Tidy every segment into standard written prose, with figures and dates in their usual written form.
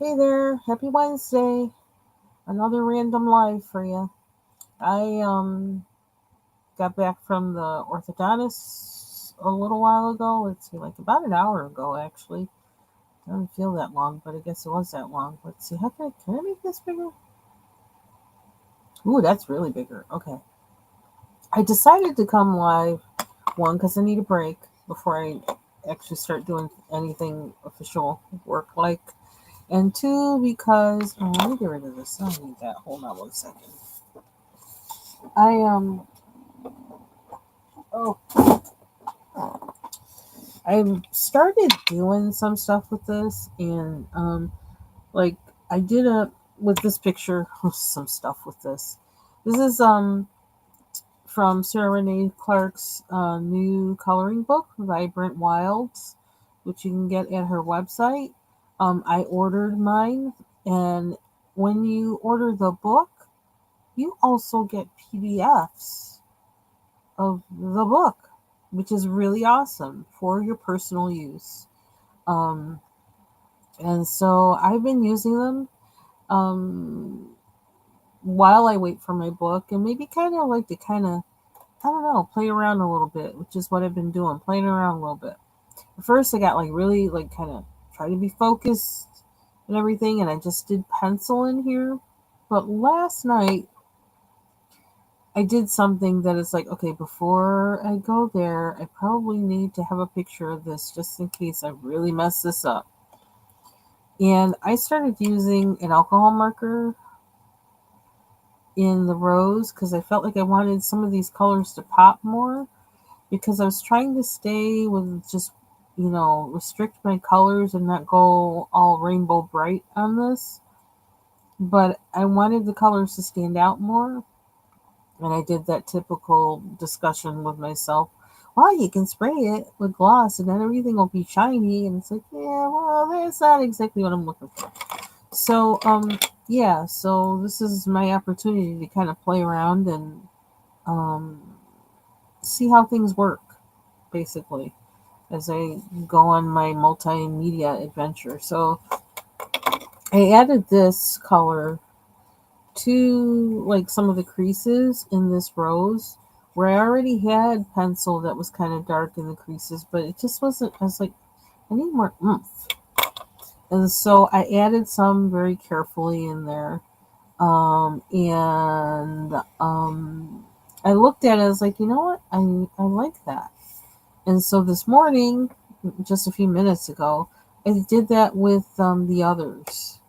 Hey there, happy Wednesday. Another random live for you. I got back from the orthodontist a little while ago. Let's see, like about an hour ago actually. Doesn't feel that long, but I guess it was that long. Let's see, how can I make this bigger? Ooh, that's really bigger. Okay. I decided to come live, one, because I need a break before I actually start doing anything official work like. And two, because let me get rid of this. I don't need that. Hold on 1 second. I oh I started doing some stuff with this, and like I did a with this picture some stuff with this. This is from Sarah Renee Clark's new coloring book, Vibrant Wilds, which you can get at her website. I ordered mine, and when you order the book, you also get PDFs of the book, which is really awesome for your personal use. Um, and so I've been using them while I wait for my book, and maybe kind of like to I don't know, play around a little bit, which is what I've been doing, playing around a little bit. At first, I got like really like kind of try to be focused and everything, and I just did pencil in here. But last night, I did something that is like, okay, before I go there, I probably need to have a picture of this just in case I really mess this up. And I started using an alcohol marker in the rose because I felt like I wanted some of these colors to pop more because I was trying to stay with just, restrict my colors and not go all rainbow bright on this. But I wanted the colors to stand out more. And I did that typical discussion with myself. Well, you can spray it with gloss and then everything will be shiny. And it's like, yeah, well, that's not exactly what I'm looking for. So, yeah, so this is my opportunity to kind of play around and um, see how things work, basically, as I go on my multimedia adventure. So I added this color to like some of the creases in this rose where I already had pencil that was kind of dark in the creases, but it just wasn't. I was like, I need more oomph. And so I added some very carefully in there. And I looked at it, I was like, you know what? I like that. And so this morning, just a few minutes ago, I did that with the others.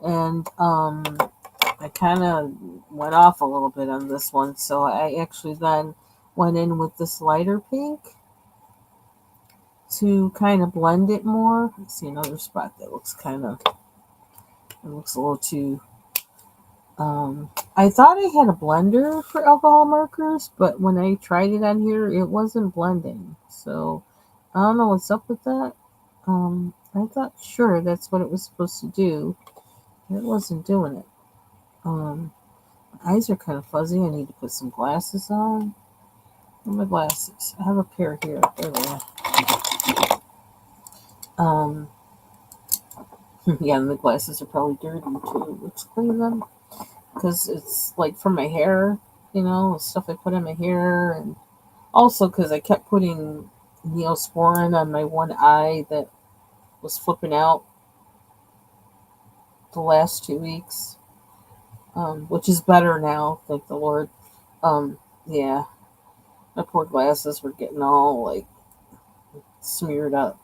And I kind of went off a little bit on this one. So I actually then went in with this lighter pink to kind of blend it more. I see another spot that it looks a little too. I thought I had a blender for alcohol markers, but when I tried it on here, it wasn't blending. So I don't know what's up with that. I thought sure that's what it was supposed to do. It wasn't doing it. Um, my eyes are kind of fuzzy. I need to put some glasses on. Where are my glasses? I have a pair here. There they are. Um, yeah, and the glasses are probably dirty too. Let's clean them because it's like for my hair, the stuff I put in my hair, and also because I kept putting Neosporin on my one eye that was flipping out the last 2 weeks, which is better now, thank the Lord. Yeah, my poor glasses were getting all like smeared up.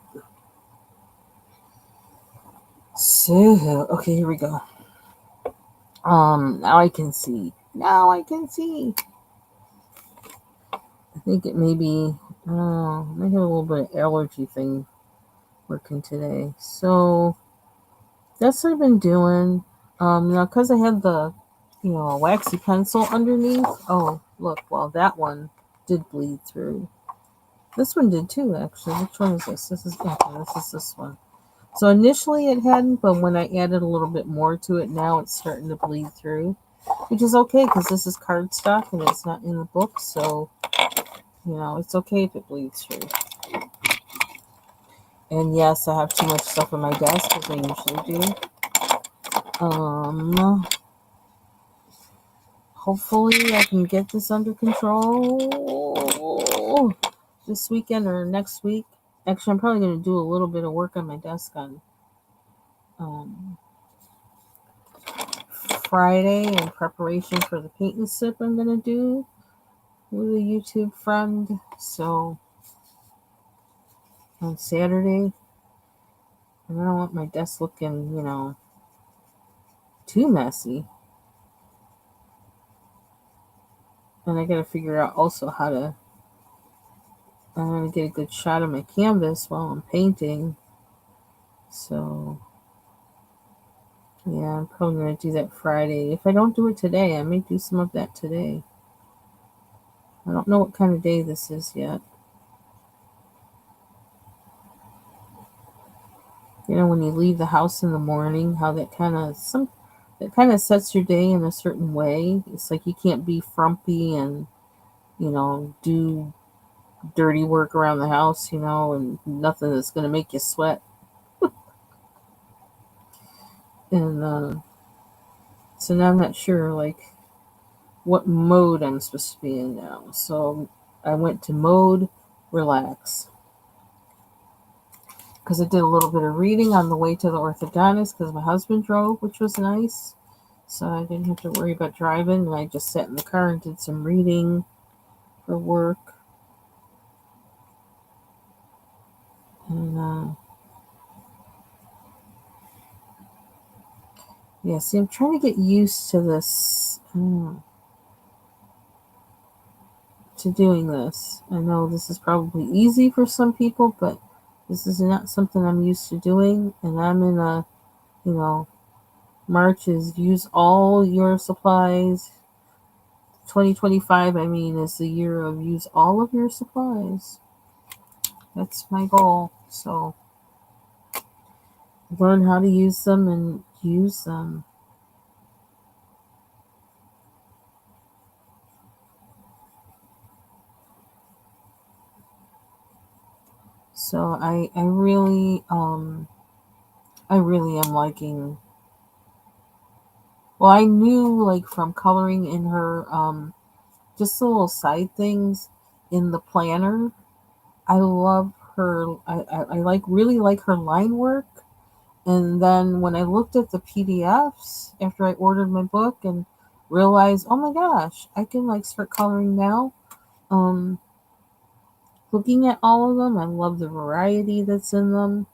So, okay, here we go. Now I can see. Now I can see. I think it maybe, I have a little bit of allergy thing working today. So that's what I've been doing. Now because I had the, waxy pencil underneath. Oh, look, well that one did bleed through. This one did too, actually. Which one is this? This is this one. So initially it hadn't, but when I added a little bit more to it, now it's starting to bleed through, which is okay because this is cardstock and it's not in the book. So it's okay if it bleeds through. And yes, I have too much stuff on my desk as I usually do. Hopefully I can get this under control this weekend or next week. Actually, I'm probably going to do a little bit of work on my desk on um, Friday in preparation for the paint and sip I'm going to do with a YouTube friend. So on Saturday, and I don't want my desk looking, too messy. And I got to figure out also how to get a good shot of my canvas while I'm painting. So yeah, I'm probably going to do that Friday. If I don't do it today, I may do some of that today. I don't know what kind of day this is yet. When you leave the house in the morning, how that kind of sets your day in a certain way. It's like you can't be frumpy and do dirty work around the house, and nothing that's going to make you sweat. And so now I'm not sure like what mode I'm supposed to be in now. So I went to mode relax because I did a little bit of reading on the way to the orthodontist because my husband drove, which was nice. So I didn't have to worry about driving. And I just sat in the car and did some reading for work. And yeah, see, I'm trying to get used to this, to doing this. I know this is probably easy for some people, but this is not something I'm used to doing. And I'm in a, March is use all your supplies. 2025, I mean, is the year of use all of your supplies. That's my goal. So learn how to use them and use them. So I really am liking. Well, I knew like from coloring in her just the little side things in the planner. I love her. I really like her line work. And then when I looked at the PDFs after I ordered my book and realized, oh my gosh, I can like start coloring now. Um, Looking at all of them, I love the variety that's in them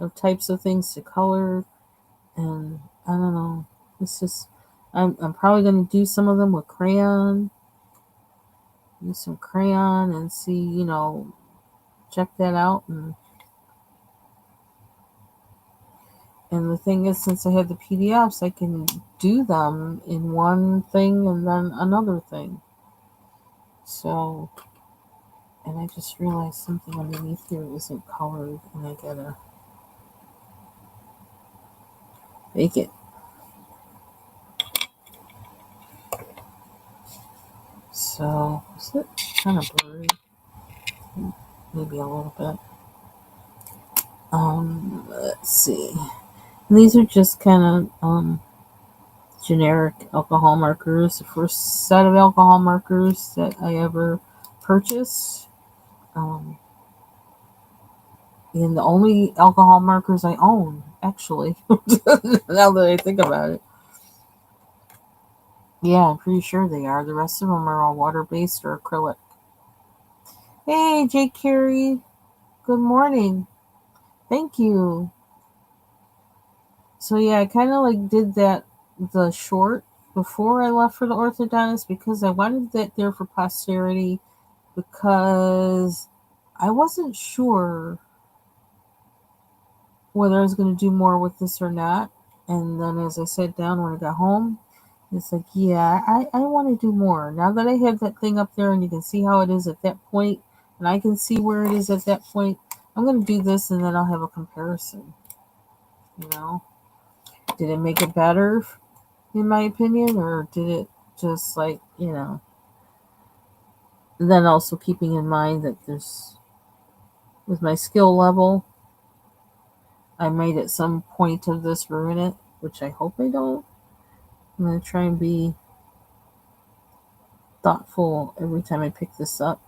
of types of things to color. And I don't know, it's just I'm probably gonna do some of them with crayon, use some crayon and see, check that out. And the thing is, since I have the PDFs, I can do them in one thing and then another thing. So, and I just realized something underneath here isn't colored, and I gotta make it. So, is it kind of blurry? Maybe a little bit. Let's see. And these are just kind of generic alcohol markers. The first set of alcohol markers that I ever purchased. And the only alcohol markers I own, actually, now that I think about it. Yeah, I'm pretty sure they are. The rest of them are all water-based or acrylic. Hey, Jake Carey. Good morning. Thank you. So yeah, I kind of like did the short before I left for the orthodontist because I wanted that there for posterity because I wasn't sure whether I was going to do more with this or not. And then as I sat down when I got home, it's like, yeah, I want to do more. Now that I have that thing up there and you can see how it is at that point, and I can see where it is at that point, I'm going to do this and then I'll have a comparison. You know? Did it make it better, in my opinion, or did it just like, then also keeping in mind that with my skill level, I might at some point of this ruin it, which I hope I don't. I'm going to try and be thoughtful every time I pick this up.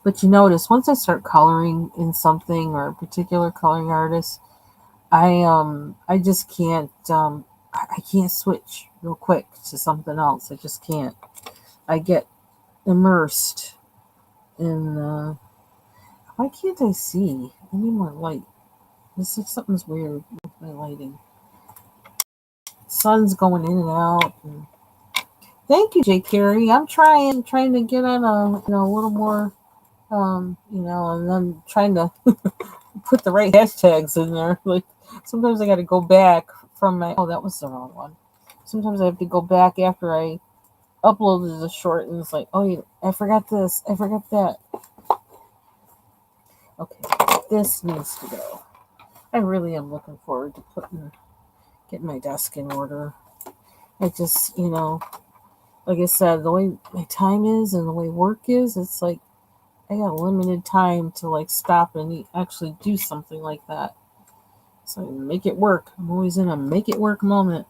But you notice once I start coloring in something or a particular coloring artist, I just can't I can't switch real quick to something else. I just can't. I get immersed in why can't I see? I need more light. This is something's weird with my lighting. Sun's going in and out. Thank you, Jay Carey. I'm trying to get on a little more and I'm trying to put the right hashtags in there. Like sometimes I got to go back from my. Oh, that was the wrong one. Sometimes I have to go back after I uploaded the short, and it's like, oh, yeah, I forgot this. I forgot that. Okay, this needs to go. I really am looking forward to getting my desk in order. I just, like I said, the way my time is and the way work is, it's like I got limited time to like stop and actually do something like that. So make it work. I'm always in a make it work moment.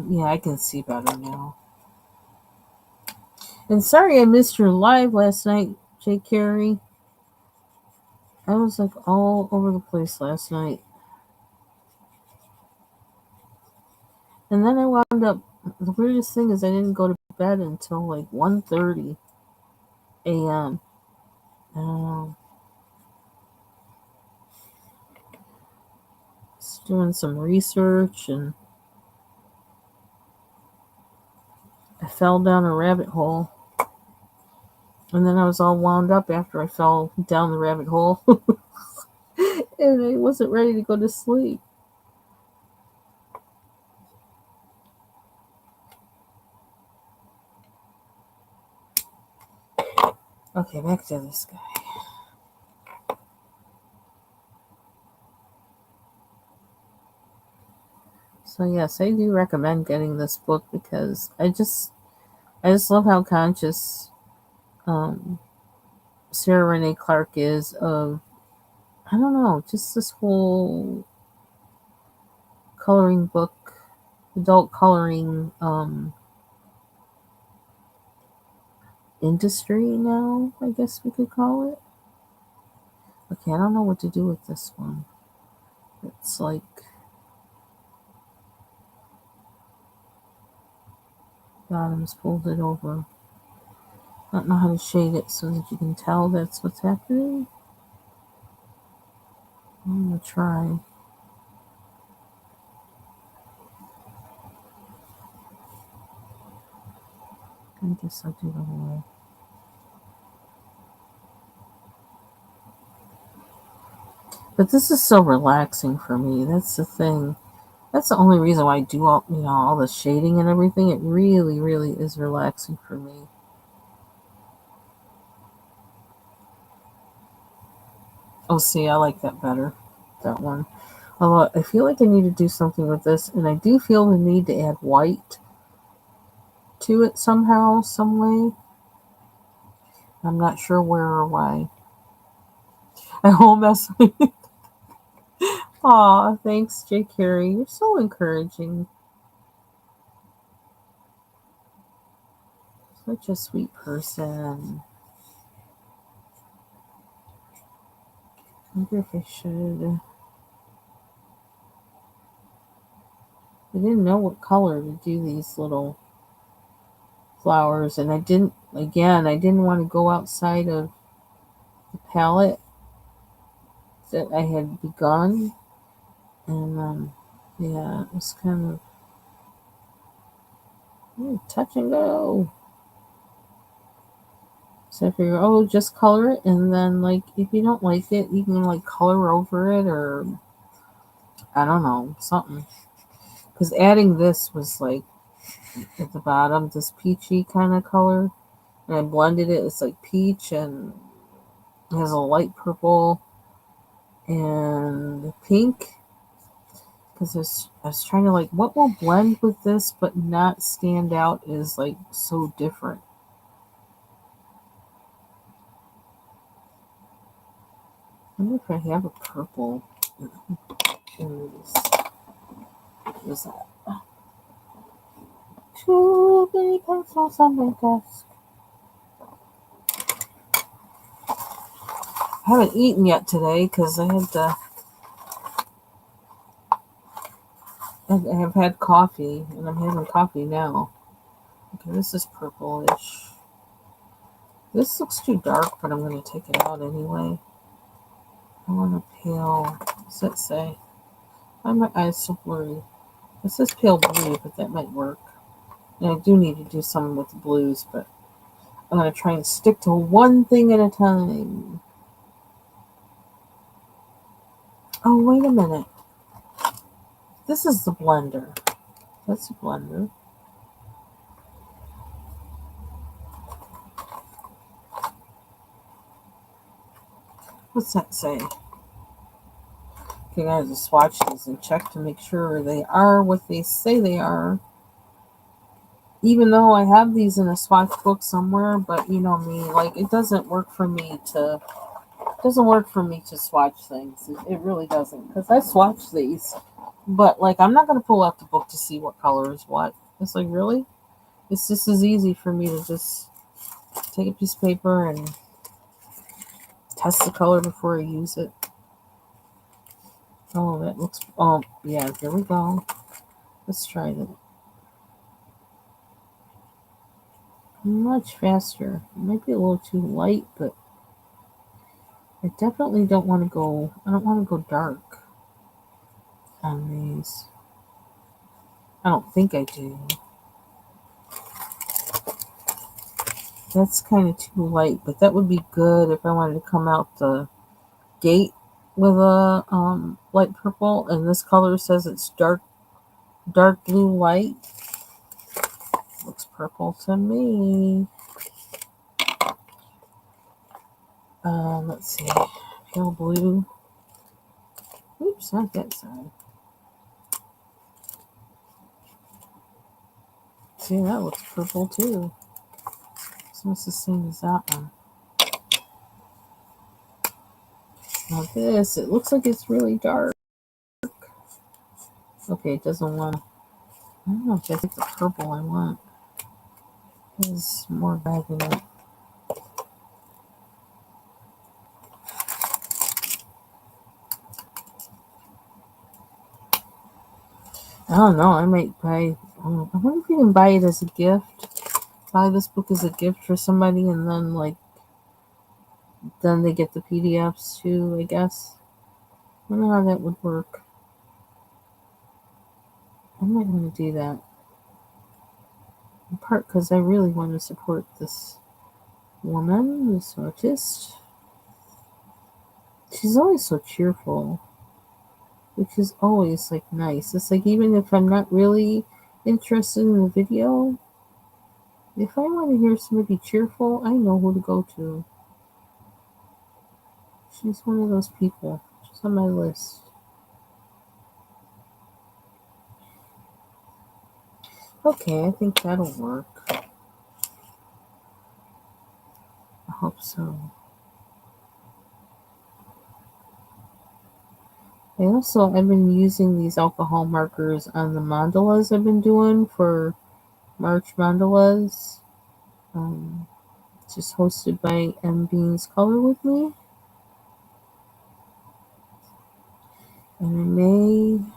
Yeah, I can see better now. And sorry I missed your live last night, Jay Carey. I was like all over the place last night. And then I wound up, the weirdest thing is I didn't go to bed until like 1:30 a.m. Just doing some research and I fell down a rabbit hole. And then I was all wound up after I fell down the rabbit hole. And I wasn't ready to go to sleep. Okay, back to this guy. So yes, I do recommend getting this book because I just love how conscious Sarah Renee Clark is of, I don't know, just this whole coloring book, adult coloring industry now, I guess we could call it. Okay, I don't know what to do with this one. It's like bottom's folded over. I don't know how to shade it so that you can tell that's what's happening. I'm gonna try. I guess I'll do the whole. But this is so relaxing for me. That's the thing. That's the only reason why I do all the shading and everything. It really, really is relaxing for me. Oh, see, I like that better. That one. Although I feel like I need to do something with this, and I do feel the need to add white to it somehow, some way. I'm not sure where or why. I won't mess with it. Aw, thanks, Jay Carey. You're so encouraging. Such a sweet person. I wonder if I should. I didn't know what color to do these little flowers, and I didn't want to go outside of the palette that I had begun. And yeah, it was kind of touch and go. So I figure, oh, just color it, and then like if you don't like it, you can like color over it, or I don't know, something. Because adding this was like at the bottom, this peachy kind of color, and I blended it. It's like peach and it has a light purple and pink. Because I was trying to like, what will blend with this but not stand out is like so different. I wonder if I have a purple in this. What is that? Too many pencils on my desk. I haven't eaten yet today because I have had coffee, and I'm having coffee now. Okay, this is purplish. This looks too dark, but I'm going to take it out anyway. I want a pale. What's that say? Why are my eyes so blurry? It says pale blue, but that might work. And I do need to do some with the blues, but I'm going to try and stick to one thing at a time. Oh, wait a minute. This is the blender. That's a blender. What's that say? Okay, I have to swatch these and check to make sure they are what they say they are. Even though I have these in a swatch book somewhere, but you know me, like it doesn't work for me to swatch things. It really doesn't, because I swatch these, but like I'm not gonna pull out the book to see what color is what. It's like, really, it's just as easy for me to just take a piece of paper and test the color before I use it. Oh, that looks. Oh, yeah. Here we go. Let's try that. Much faster. It might be a little too light, but I definitely don't want to go. I don't want to go dark on these. I don't think I do. That's kind of too light, but that would be good if I wanted to come out the gate with a light purple. And this color says it's dark blue light. Looks purple to me. Let's see, pale blue. Oops, not that side. See, that looks purple too. It's almost the same as that one. Now this, it looks like it's really dark. Okay, it doesn't want. I don't know if that's the purple I want. There's more red in it. I don't know. I might buy. I wonder if you can buy it as a gift. Buy this book as a gift for somebody, and then then they get the PDFs too. I guess. I don't know how that would work. I might want to do that. In part because I really want to support this woman, this artist. She's always so cheerful, which is always like nice. It's like even if I'm not really interested in the video, if I want to hear somebody cheerful, I know who to go to. She's one of those people. She's on my list. Okay, I think that'll work. I hope so. I've been using these alcohol markers on the mandalas I've been doing for March mandalas. Just hosted by M Beans Color with Me. And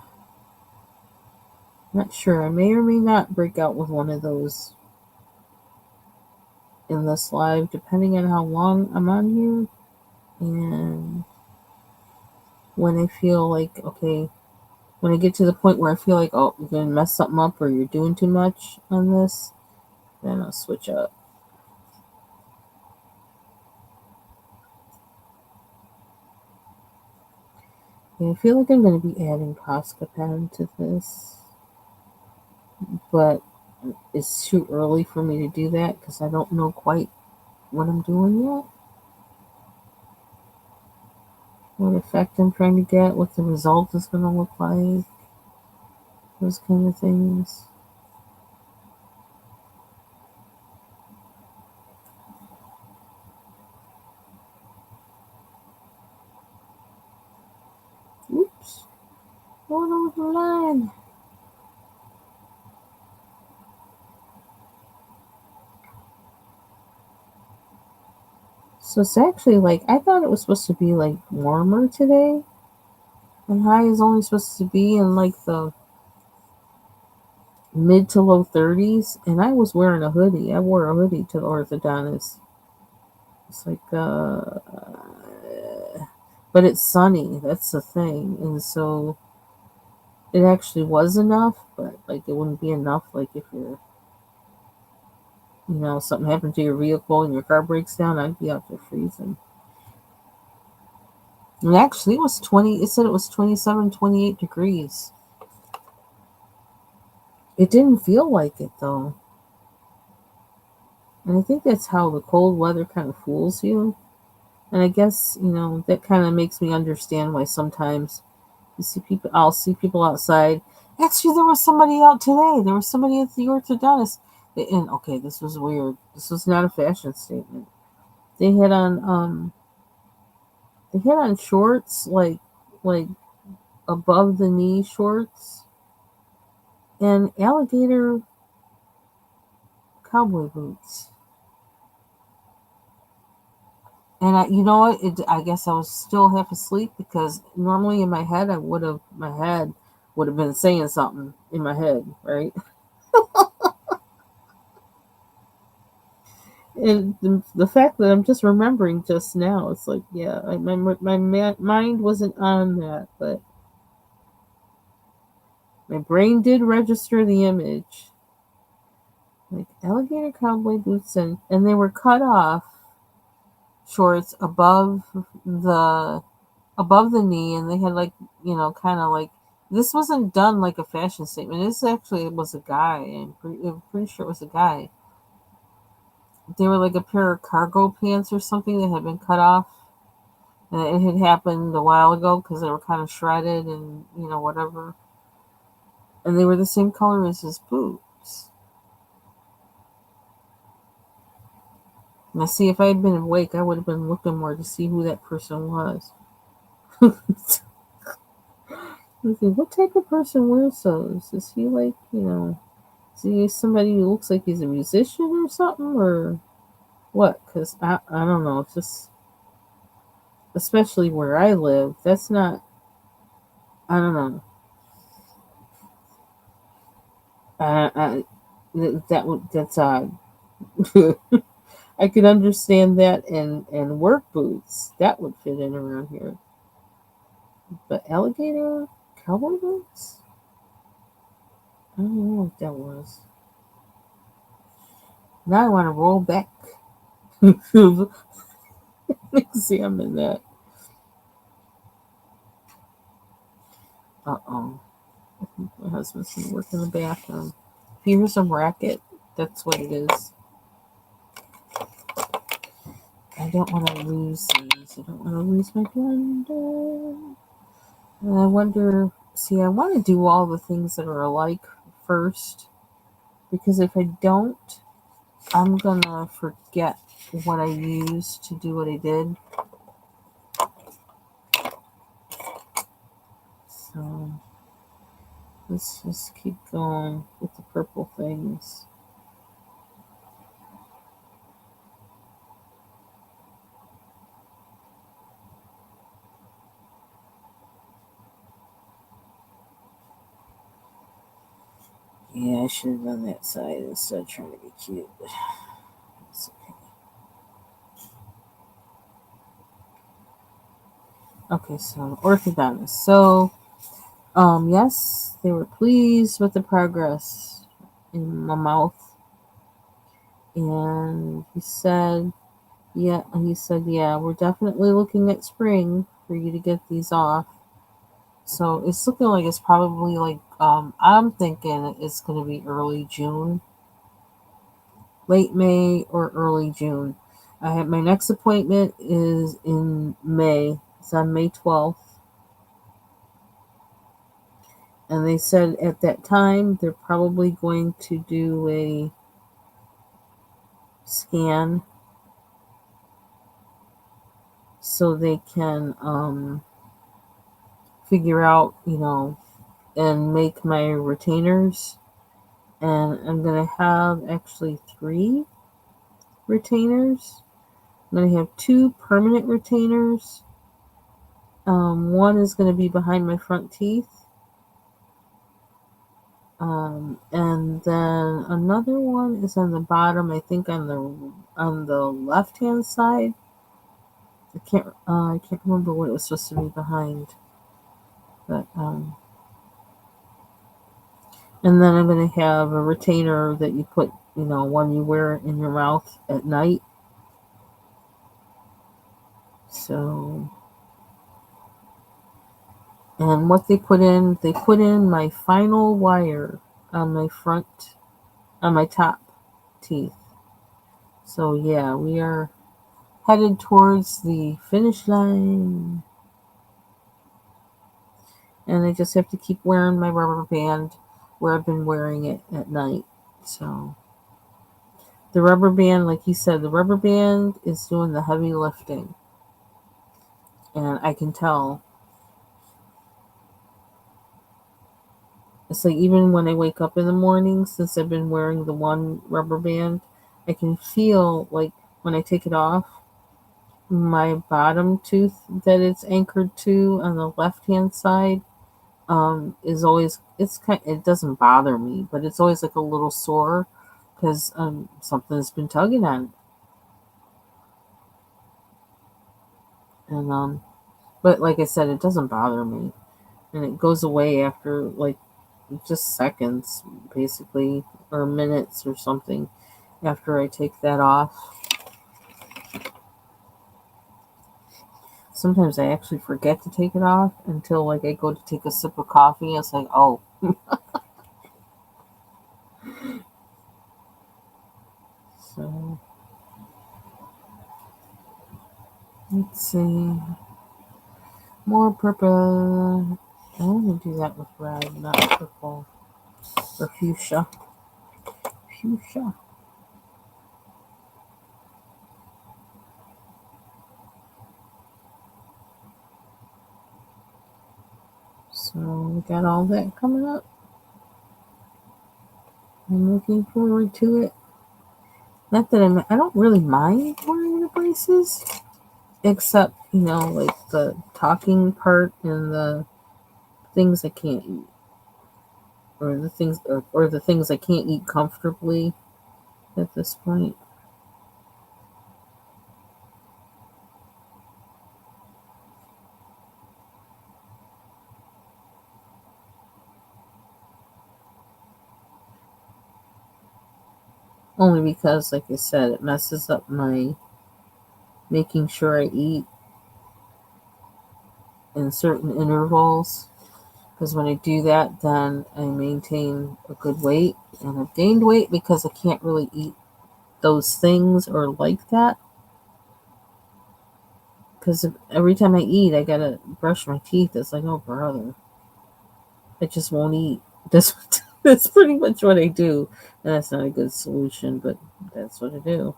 not sure, I may or may not break out with one of those in this live, depending on how long I'm on here. And when I feel like, okay, when I get to the point where I feel like, oh, you're going to mess something up or you're doing too much on this, then I'll switch up. Yeah, I feel like I'm going to be adding Posca Pen to this, but it's too early for me to do that because I don't know quite what I'm doing yet. What effect I'm trying to get, what the result is going to look like, those kind of things. Going over the line. So it's actually like I thought it was supposed to be like warmer today, and high is only supposed to be in like the mid to low 30s, and I was wearing a hoodie. I wore a hoodie to the orthodontist. It's like, but it's sunny. That's the thing, and so it actually was enough, but like it wouldn't be enough. Like if you're, something happened to your vehicle and your car breaks down, I'd be out there freezing. And actually, it was 20. It said it was 27, 28 degrees. It didn't feel like it though. And I think that's how the cold weather kind of fools you. And I guess, that kind of makes me understand why sometimes I'll see people outside. Actually, there was somebody out today. There was somebody at the orthodontist. And okay, this was weird. This was not a fashion statement. They had on, shorts, like above the knee shorts and alligator cowboy boots. And you know what? I guess I was still half asleep because normally in my head would have been saying something in my head, right? And the fact that I'm just remembering just now, it's like, yeah, my mind wasn't on that, but my brain did register the image, like alligator cowboy boots, and they were cut off shorts the above the knee, and they had like, kind of like, this wasn't done like a fashion statement. This actually was a guy, and I'm pretty sure it was a guy. They were like a pair of cargo pants or something that had been cut off, and it had happened a while ago because they were kind of shredded and whatever. And they were the same color as his boots. Now, see, if I had been awake, I would have been looking more to see who that person was. Okay, what type of person wears those? Is he like, is he somebody who looks like he's a musician or something, or what? Because I don't know. It's just, especially where I live, that's not, I don't know. I, that's odd. I could understand that and work boots that would fit in around here, but alligator cowboy boots, I don't know what that was. Now I want to roll back, examine that. Uh-oh, my husband's gonna work in the bathroom. If you hear some racket, that's what it is. I don't want to lose these. I don't want to lose my blender. And I wonder, see, I want to do all the things that are alike first, because if I don't, I'm gonna forget what I used to do what I did. So let's just keep going with the purple things. Yeah, I should have done that side instead of trying to be cute. It's okay. Okay, so orthodontist. So, yes, they were pleased with the progress in my mouth, and yeah, we're definitely looking at spring for you to get these off. So it's looking like it's probably like, I'm thinking it's going to be early June, late May or early June. I have my next appointment is in May. It's on May 12th. And they said at that time they're probably going to do a scan so they can figure out, and make my retainers. And I'm going to have actually 3 retainers. I'm going to have 2 permanent retainers. One is going to be behind my front teeth. And then another one is on the bottom, I think on the left hand side. I can't remember what it was supposed to be behind. But and then I'm gonna have a retainer that you put, one you wear in your mouth at night. So, and what they put in my final wire on my top teeth. So yeah, we are headed towards the finish line. And I just have to keep wearing my rubber band where I've been wearing it at night. So the rubber band, like you said, the rubber band is doing the heavy lifting. And I can tell. It's like even when I wake up in the morning, since I've been wearing the one rubber band, I can feel like when I take it off, my bottom tooth that it's anchored to on the left hand side is always, it doesn't bother me, but it's always like a little sore because something's been tugging on it. And but like I said, it doesn't bother me, and it goes away after like just seconds, basically, or minutes or something after I take that off. Sometimes I actually forget to take it off until like I go to take a sip of coffee. It's like, oh. So let's see. More purple. I want to do that with red, not purple. Or fuchsia. Fuchsia. So we got all that coming up. I'm looking forward to it. Not that I don't really mind wearing the braces, except, like the talking part and the things I can't eat. Or the things I can't eat comfortably at this point. Only because, like I said, it messes up my making sure I eat in certain intervals. Because when I do that, then I maintain a good weight. And I've gained weight because I can't really eat those things or like that. Because every time I eat, I gotta brush my teeth. It's like, oh, brother. I just won't eat. That's pretty much what I do. And that's not a good solution, but that's what I do.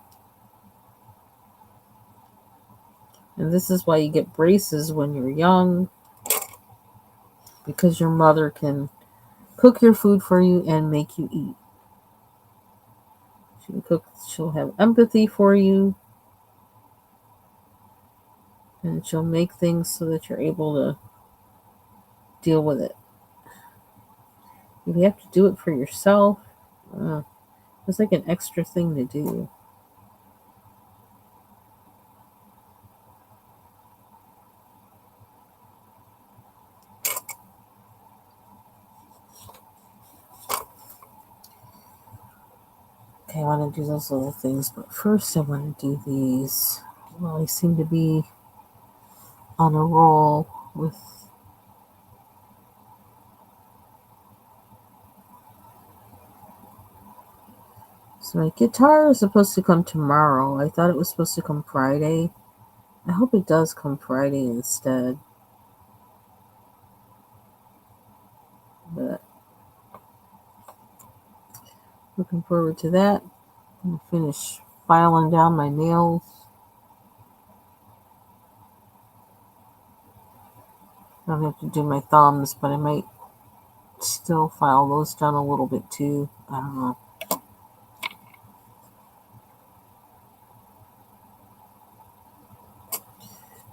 And this is why you get braces when you're young, because your mother can cook your food for you and make you eat. She'll have empathy for you, and she'll make things so that you're able to deal with it. If you have to do it for yourself, uh, it's like an extra thing to do. Okay, I want to do those little things, but first I want to do these. Well, I seem to be on a roll with. So my guitar is supposed to come tomorrow. I thought it was supposed to come Friday. I hope it does come Friday instead. But looking forward to that. I'm gonna finish filing down my nails. I don't have to do my thumbs, but I might still file those down a little bit too. I don't know.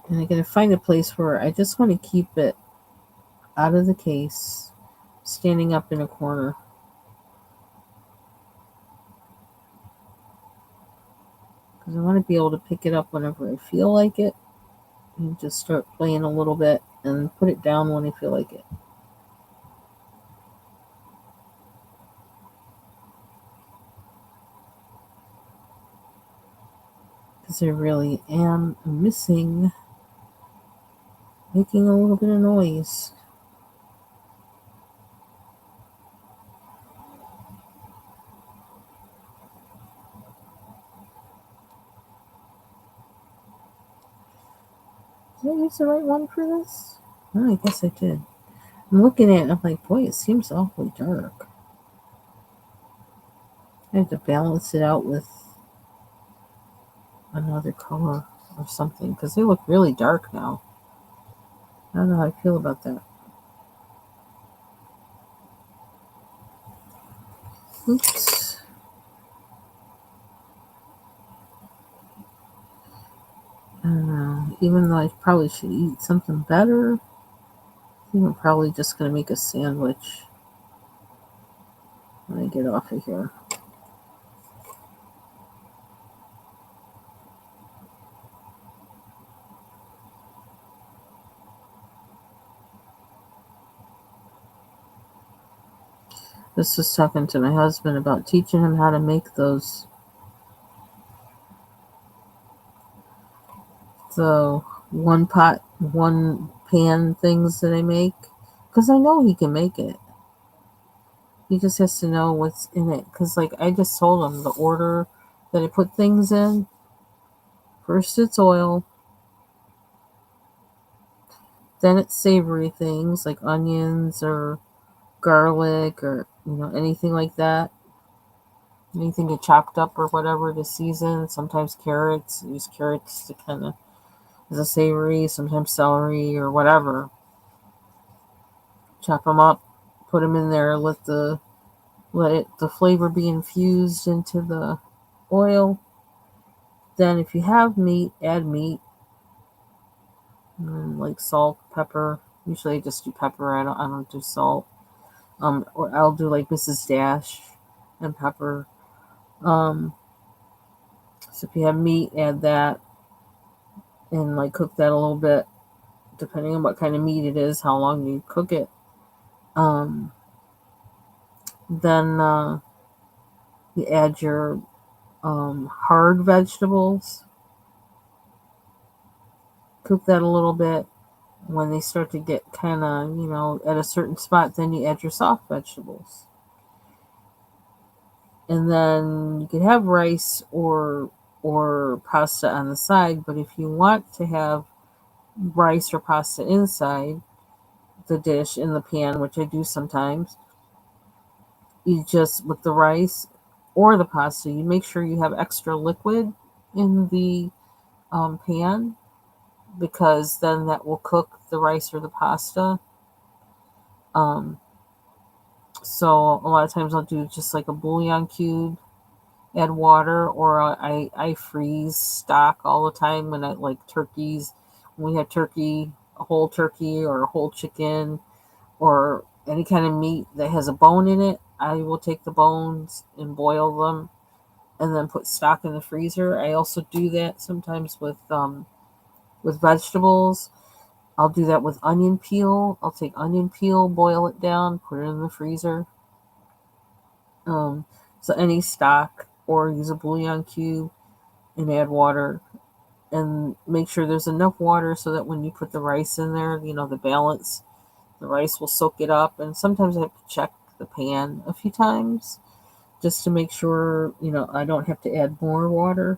And I gotta find a place where I just want to keep it out of the case, standing up in a corner. Because I want to be able to pick it up whenever I feel like it and just start playing a little bit and put it down when I feel like it. Because I really am missing making a little bit of noise. Did I use the right one for this? Oh, I guess I did. I'm looking at it and I'm like, boy, it seems awfully dark. I have to balance it out with another color or something because they look really dark now. I don't know how I feel about that. Oops. I don't know. Even though I probably should eat something better, I think I'm probably just going to make a sandwich when I get off of here. Just was talking to my husband about teaching him how to make those the one pot, one pan things that I make because I know he can make it. He just has to know what's in it because, like, I just told him the order that I put things in. First, it's oil, then it's savory things like onions or garlic or anything like that. Anything get chopped up or whatever to season. Sometimes carrots. Use carrots to kind of as a savory. Sometimes celery or whatever. Chop them up, put them in there. Let the flavor be infused into the oil. Then, if you have meat, add meat, like salt, pepper. Usually, I just do pepper. I don't do salt. Or I'll do like Mrs. Dash and pepper. Um, so if you have meat, add that and like cook that a little bit, depending on what kind of meat it is, how long you cook it. Um, then you add your hard vegetables. Cook that a little bit. When they start to get kind of, at a certain spot, then you add your soft vegetables. And then you could have rice or pasta on the side, but if you want to have rice or pasta inside the dish in the pan, which I do sometimes, you just with the rice or the pasta, you make sure you have extra liquid in the pan because then that will cook the rice or the pasta. Um, so a lot of times I'll do just like a bouillon cube, add water, or I freeze stock all the time when I like turkeys. When we have turkey, a whole turkey or a whole chicken or any kind of meat that has a bone in it, I will take the bones and boil them and then put stock in the freezer. I also do that sometimes with vegetables. I'll do that with onion peel. I'll take onion peel, boil it down, put it in the freezer. Um, so any stock or use a bouillon cube and add water and make sure there's enough water so that when you put the rice in there, the balance, the rice will soak it up. And sometimes I have to check the pan a few times just to make sure, I don't have to add more water.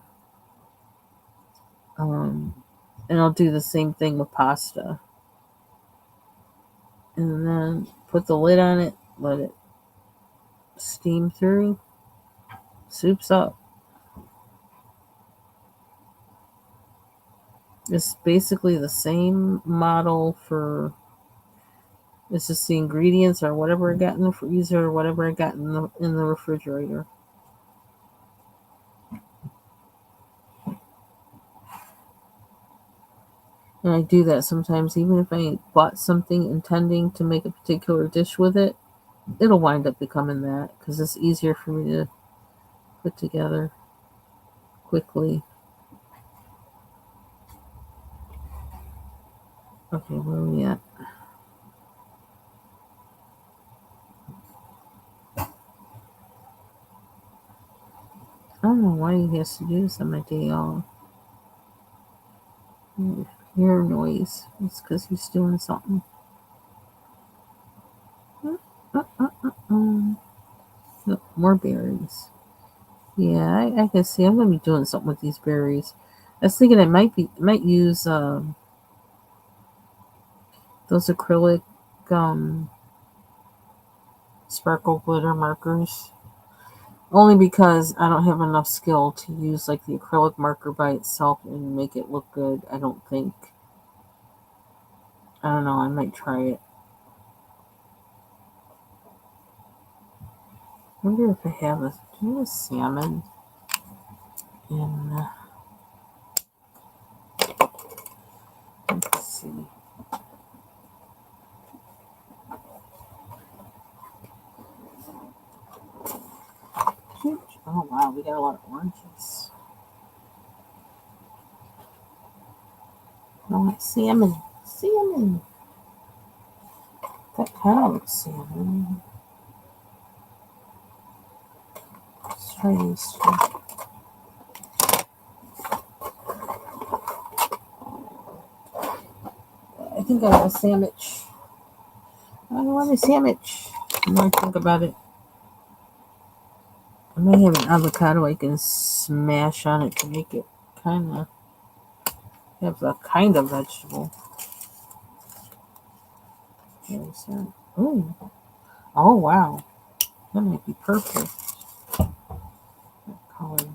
Um, and I'll do the same thing with pasta. And then put the lid on it, let it steam through. Soup's up. It's basically the same model for It's just the ingredients or whatever I got in the freezer or whatever I got in the refrigerator. And I do that sometimes, even if I bought something intending to make a particular dish with it, it'll wind up becoming that because it's easier for me to put together quickly. Okay, where are we at? I don't know why he has to do this on my day off. Hear noise. It's because he's doing something. Look, more berries. Yeah, I can see. I'm gonna be doing something with these berries. I was thinking might use those acrylic um, sparkle glitter markers. Only because I don't have enough skill to use like the acrylic marker by itself and make it look good. I don't think. I don't know. I might try it. I wonder if I have a salmon in. Let's see. Oh wow, we got a lot of oranges. I want salmon. Salmon. That kind of looks salmon. Let's try these two. I think I want a sandwich. I want a sandwich. The more I think about it, I might have an avocado I can smash on it to make it kind of have a kind of vegetable. There's that. Ooh. Oh, wow. That might be perfect. That color.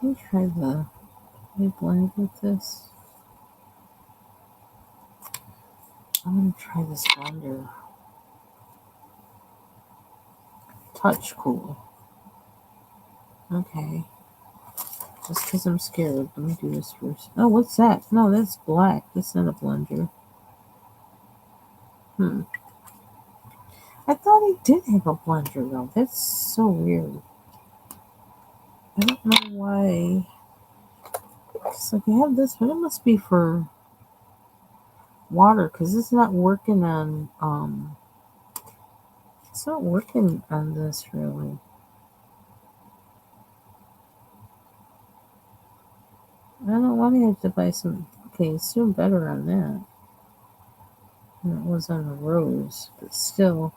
Let me try the blend with this. I'm going to try this blender. Touch cool. Okay. Just because I'm scared. Let me do this first. Oh, what's that? No, that's black. That's not a blender. I thought I did have a blender though. That's so weird. I don't know why. It's like I have this, but it must be for water because it's not working on it's not working on this really. I don't want to have to buy some. Okay, it's doing better on that than it was on the rose, but still,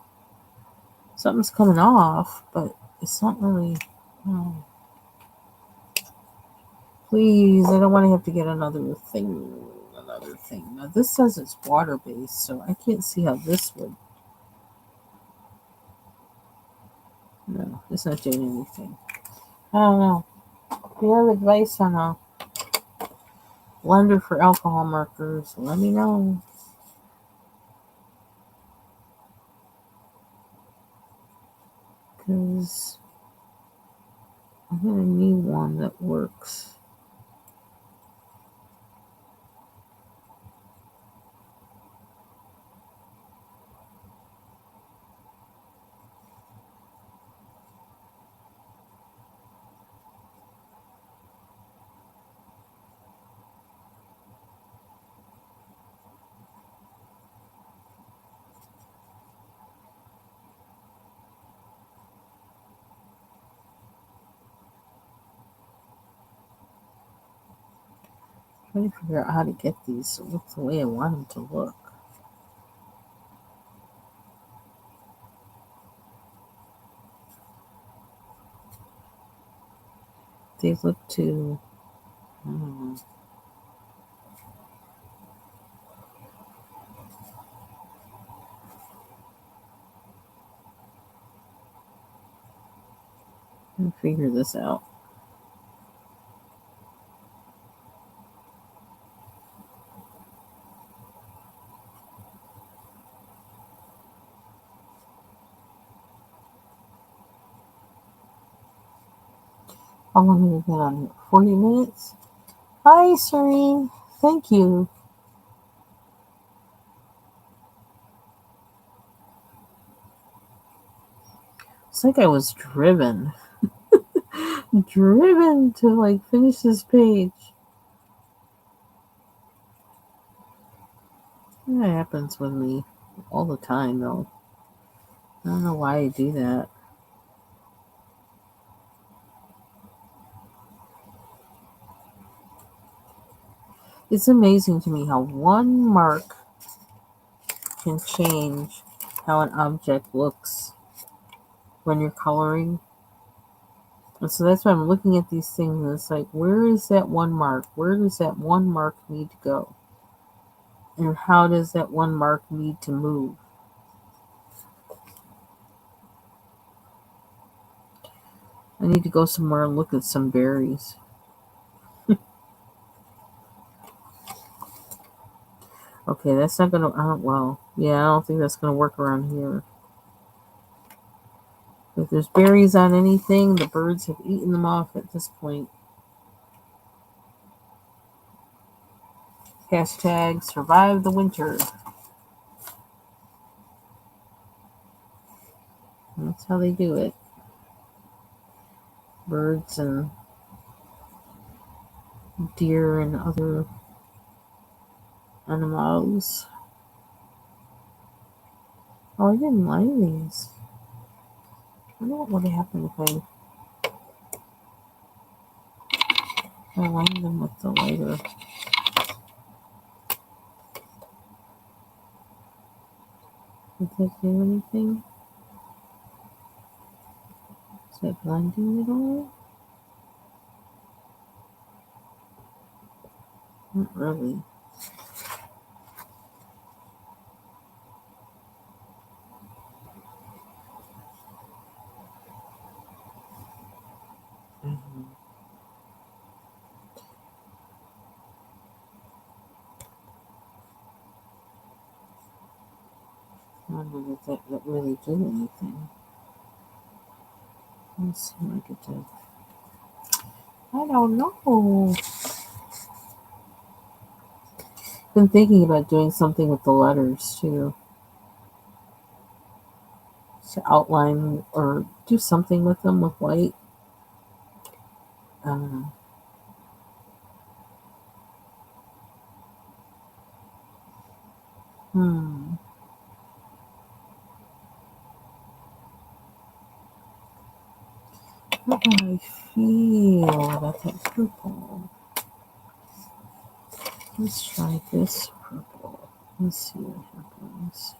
something's coming off, but it's not really. Oh, please, I don't want to have to get another thing. Another thing. Now this says it's water based, so I can't see how this would. No, it's not doing anything. I don't know. If you have advice on a blender for alcohol markers, let me know. Because I'm going to need one that works. Trying to figure out how to get these to look the way I want them to look. They look too. I don't know. I'm figure this out. How long have we been on here? 40 minutes? Hi, Serene. Thank you. It's like I was driven. Driven to like finish this page. That happens with me all the time, though. I don't know why I do that. It's amazing to me how one mark can change how an object looks when you're coloring. And so that's why I'm looking at these things and it's like, where is that one mark? Where does that one mark need to go? And how does that one mark need to move? I need to go somewhere and look at some berries. Okay, that's not gonna, well, yeah, I don't think that's gonna work around here. If there's berries on anything, the birds have eaten them off at this point. Hashtag survive the winter. That's how they do it. Birds and deer and other animals. Oh, I didn't line these. I wonder what would happen if I lined them with the lighter. Did that do anything? Is that blending at all? Not really. I wonder if that really did anything. Let's see what I could do. I don't know. Been thinking about doing something with the letters too. To outline or do something with them with white. I don't know. How do I feel about that purple? Let's try this purple. Let's see what happens.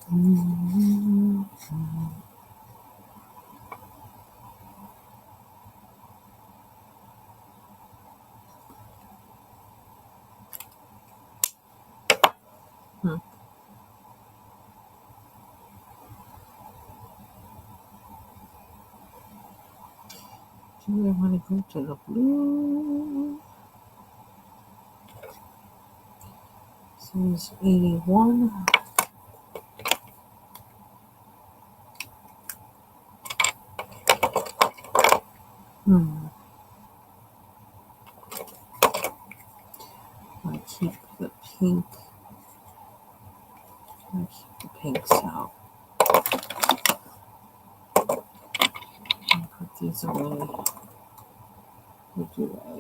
Hmm. Do I want to go to the blue? This is 81. I keep the pink. I keep the pinks out. Put these away. What do I?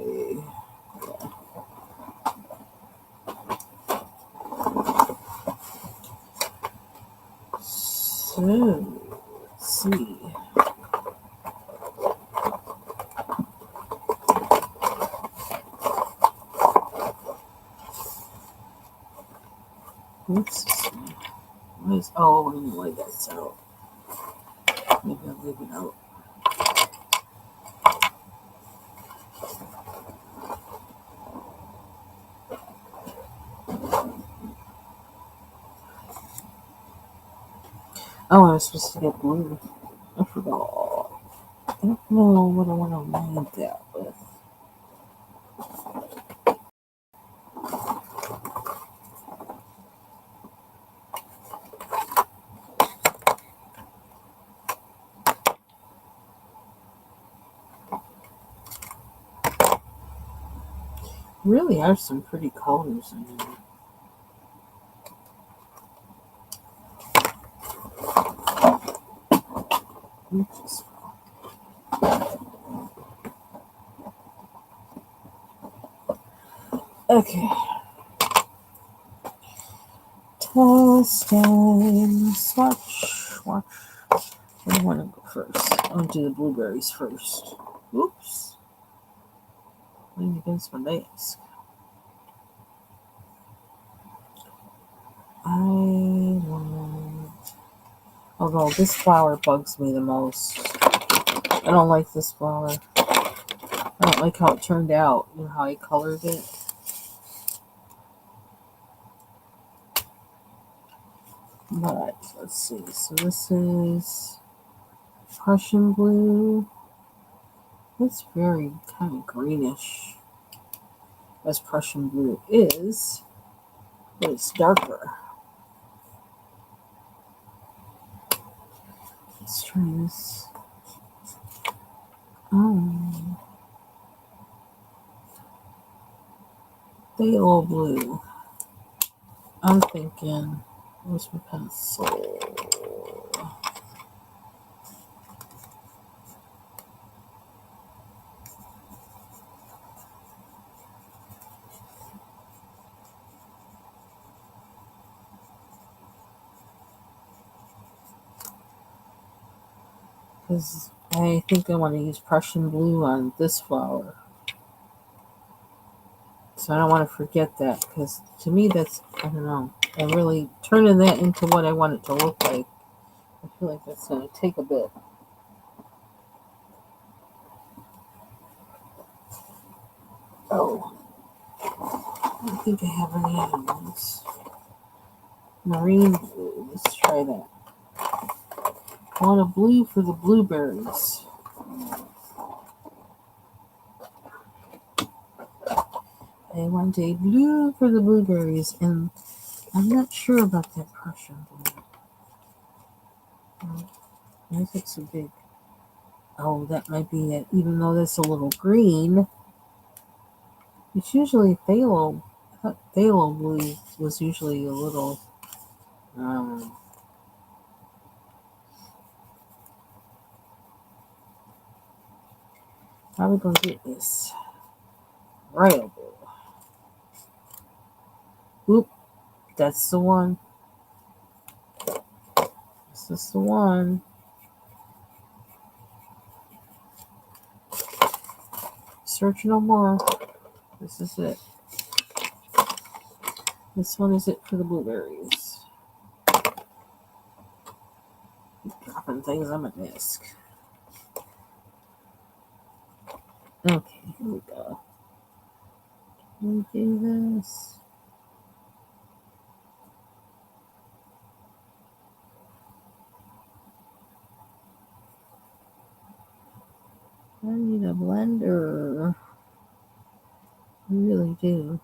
So, let's see. What's this one? What is, oh, anyway, that's out. Maybe I'll leave it out. Oh, I was supposed to get blue. I forgot. I don't know what I want to line that with. Really are some pretty colors in there. Okay. Test time. Swatch. Watch. Where do I want to go first? I'm going to do the blueberries first. Oops. Leaning against my desk. I want... Although this flower bugs me the most. I don't like this flower. I don't like how it turned out. You know how I colored it? But, let's see. So this is Prussian blue. It's very kind of greenish, as Prussian blue is, but it's darker. Let's try this. Oh, phthalo blue. I'm thinking, where's my pencil? Because I think I want to use Prussian blue on this flower. So I don't want to forget that, because to me that's, I don't know, I'm really turning that into what I want it to look like. I feel like that's going to take a bit. Oh, I don't think I have any other ones. Marine blue, let's try that. I want a blue for the blueberries. I want a blue for the blueberries, and I'm not sure about that Prussian blue. Why is it so big? Oh, that might be it. Even though that's a little green, it's usually phthalo. I thought phthalo blue was usually a little. How are we gonna get this? Right. Oop, that's the one. This is the one. Search no more. This is it. This one is it for the blueberries. Dropping things on my desk. Okay, here we go. Can we do this? I need a blender. I really do.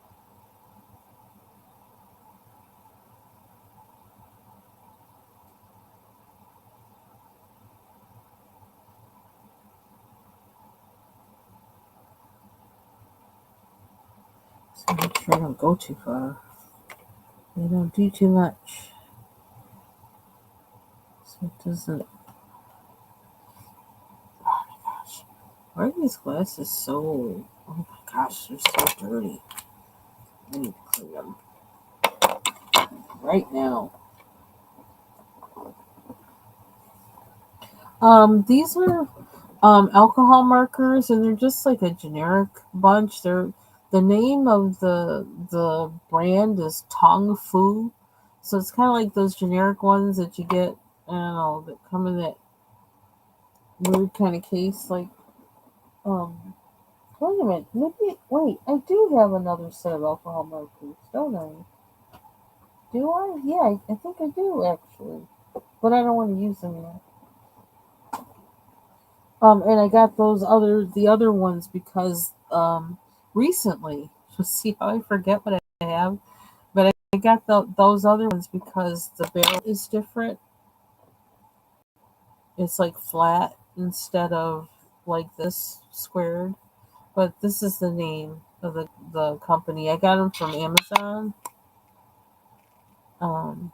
So make sure I don't go too far. I don't do too much. So it doesn't. Oh my gosh. Why are these glasses so. Oh my gosh, they're so dirty. I need to clean them. Right now. These are alcohol markers, and they're just like a generic bunch. The name of the brand is Tong Fu, so it's kind of like those generic ones that you get. I don't know, that come in that weird kind of case. Like, um, wait a minute, maybe wait, I do have another set of alcohol markers, don't I? Do I? Yeah, I think I do actually, but I don't want to use them yet. And I got the other ones because recently, see how I forget what I have, but I got those other ones because the barrel is different. It's like flat instead of like this squared. But this is the name of the company. I got them from Amazon. Um,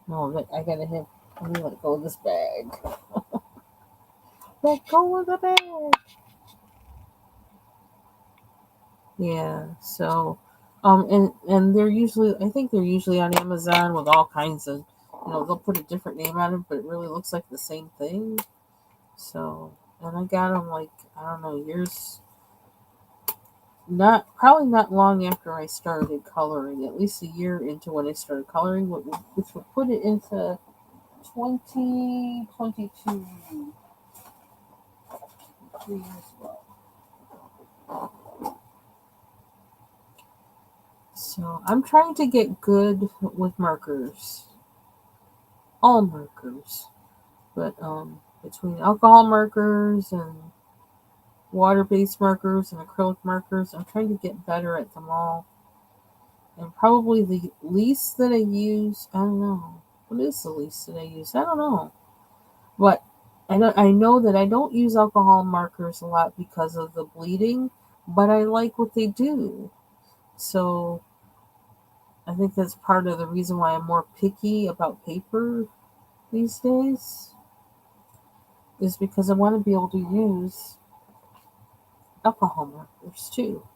no, I gotta have. Let me let go of this bag. Let go of the bag. Yeah. So, and they're usually, I think they're usually on Amazon with all kinds of, they'll put a different name on it, but it really looks like the same thing. So, and I got them like, I don't know, years, not probably not long after I started coloring, at least a year into when I started coloring, which would put it into 2022, 3 years ago. So I'm trying to get good with markers, all markers. But between alcohol markers and water-based markers and acrylic markers, I'm trying to get better at them all. And probably the least that I use, I don't know. What is the least that I use? I don't know. But I know that I don't use alcohol markers a lot because of the bleeding, but I like what they do. So I think that's part of the reason why I'm more picky about paper these days, is because I want to be able to use alcohol markers too.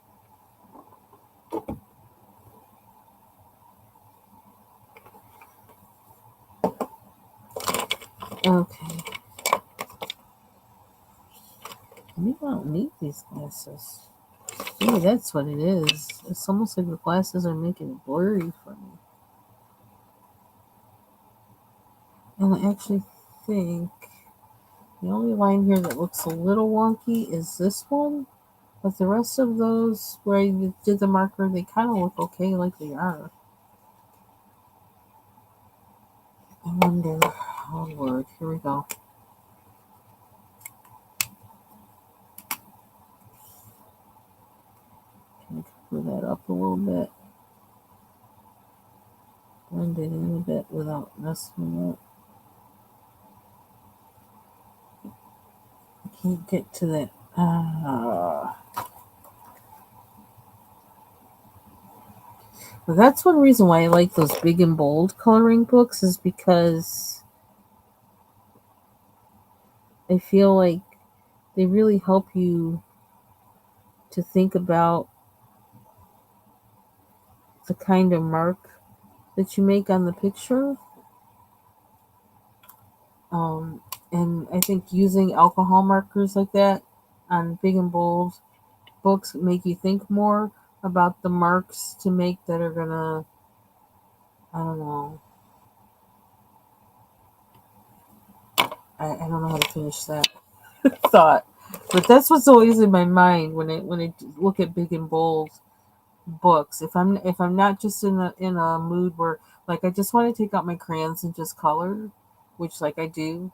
Okay, maybe I don't need these glasses. Maybe that's what it is. It's almost like the glasses are making it blurry for me. And I actually think the only line here that looks a little wonky is this one. But the rest of those where I did the marker, they kind of look okay like they are. I wonder. Oh Lord, here we go. Can I cover that up a little bit? Blend it in a bit without messing up. I can't get to that. But that's one reason why I like those big and bold coloring books, is because I feel like they really help you to think about the kind of mark that you make on the picture. Um, and I think using alcohol markers like that on big and bold books make you think more about the marks to make that are gonna, I don't know, I don't know how to finish that thought, but that's what's always in my mind when I look at big and bold books. If I'm not just in a mood where, like, I just want to take out my crayons and just color, which, like, I do.